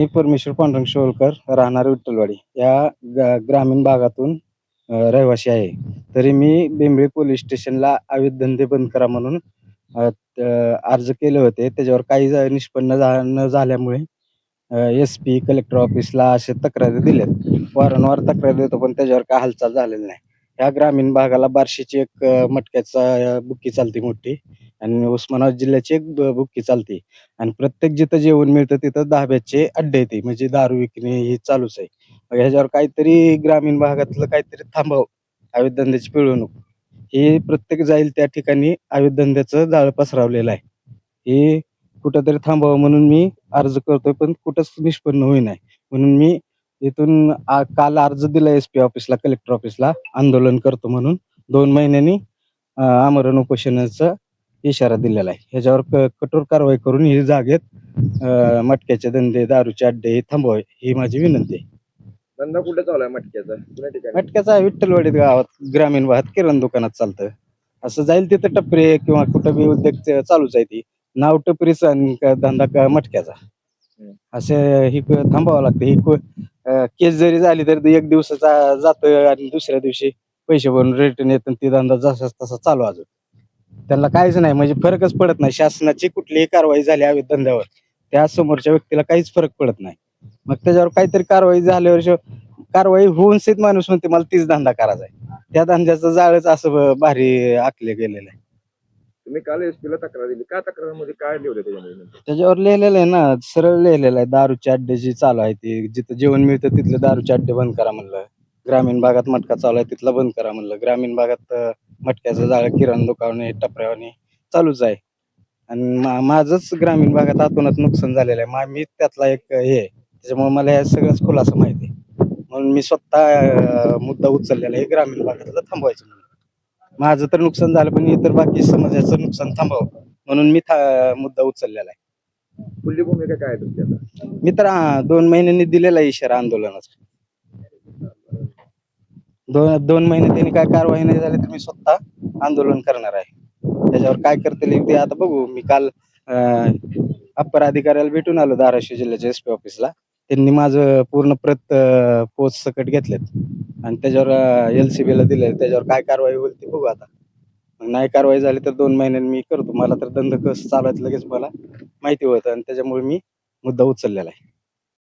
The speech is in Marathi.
मी परमेश्वर पांडुरंग शिवलकर, राहणार विठ्ठलवाडी या ग्रामीण भागातून रहिवासी आहे. तरी मी बेंबळी पोलीस स्टेशनला अवैध धंदे बंद करा म्हणून अर्ज केले होते. त्याच्यावर काही निष्पन्न न झाल्यामुळे एस-पी, कलेक्टर ऑफिसला अशा तक्रारी दिल्यात. वारंवार तक्रार देतो, पण त्याच्यावर काय हालचाल झालेली नाही. ह्या ग्रामीण भागाला बार्शीची एक मटक्याचा बुकी चालते मोठी आणि उस्मानाबाद जिल्ह्याची एक बुकी चालते आणि प्रत्येक जिथं जेवण मिळतं तिथं धाब्याचे अड्डे आहेत. म्हणजे दारू विकणे हे चालूच आहे. मग ह्याच्यावर काहीतरी ग्रामीण भागातलं काहीतरी थांबावं, अवैध धंद्याची पिळवणूक. हे प्रत्येक जाईल त्या ठिकाणी अवैध धंद्याचं जाळं पसरवलेलं आहे. हे कुठेतरी थांबावं म्हणून मी अर्ज करतोय, पण कुठंच निष्पन्न होईना. म्हणून मी इथून काल अर्ज दिला एस-पी ऑफिसला, कलेक्टर ऑफिसला आंदोलन करतो म्हणून 2 महिन्यांनी आमरण उपोषणाचा इशारा दिलेला आहे. ह्याच्यावर कठोर कारवाई करून ही जागेत मटक्याचे धंदे, दारूचे अड्डे हे थांबवावे ही माझी विनंती आहे. धंदा कुठे चालू आहे मटक्याचा? कुठल्या ठिकाणी? मटक्याचा विठ्ठलवाडीत गावात ग्रामीण भागात किराणा दुकानात चालतं. असं जाईल तिथं टपरी किंवा कुठं बी उद्योग चालूच आहे ती. नाव टपरीचं आणि धंदा मटक्याचा. असे ही थांबावं लागतं. केस जरी झाली तरी एक दिवसाचा जातोय आणि दुसऱ्या दिवशी पैसे भरून रिटर्न येतात. ती धंदा जसाच तसा चालू अजून. त्यांना काहीच नाही, म्हणजे फरकच पडत नाही. शासनाची कुठलीही कारवाई झाली अवैध धंद्यावर, त्या समोरच्या व्यक्तीला काहीच फरक पडत नाही. मग त्याच्यावर काहीतरी कारवाई झाल्यावर कारवाई होऊन सहित माणूस म्हणते मला तीच धंदा करायचा आहे. त्या धंद्याचं जाळच असं भारी आखले गेलेलं आहे. तुम्ही काल एसपीला तक्रार दिली. काय तक्रारमध्ये काय लिहिलं त्याच्यामध्ये? त्याच्यावर लिहिलेलं आहे ना, सरळ लिहिलेलं आहे, दारूचे अड्डे जी चालू आहे ती जिथं जेवण मिळतं तिथले दारूचे अड्डे बंद करा म्हणलं. ग्रामीण भागात मटका चालू आहे तिथला बंद करा म्हणलं. ग्रामीण भागात मटक्याचं जाळं, किराणा दुकाने, टपऱ्यावानी चालूच आहे. आणि माझंच ग्रामीण भागात अतोनात नुकसान झालेलं आहे. मी त्यातला एक हे आहे. त्याच्यामुळे मला हे सगळंच खुलासा माहिती आहे. म्हणून मी स्वतः मुद्दा उचललेला आहे ग्रामीण भागातलं थांबवायचं म्हणून. माझं तर नुकसान झालं, पण इतर बाकी समाजाचं नुकसान थांबावं म्हणून मी मुद्दा उचललेला आहे. पुढली भूमिका काय आहे तुमची आता? मी तर 2 महिन्यांनी दिलेला इशारा आंदोलनाचा. 2 महिने त्यांनी काय कारवाई नाही झाली तर मी स्वतः आंदोलन करणार आहे. त्याच्यावर काय करता येईल ते आता बघू. मी काल अप्पर अधिकाऱ्याला भेटून आलो धाराशिव जिल्ह्याच्या एस-पी ऑफिसला. त्यांनी माझं पूर्ण प्रत पोच सकट घेतलेत आणि त्याच्यावर LCBला दिले. त्याच्यावर काय कारवाई होईल ते बघू आता. नाही कारवाई झाली तर 2 महिन्यांनी मी करतो. मला तर धंदा कसं चालवायचं लगेच मला माहिती होतं आणि त्याच्यामुळे मी मुद्दा उचललेला आहे.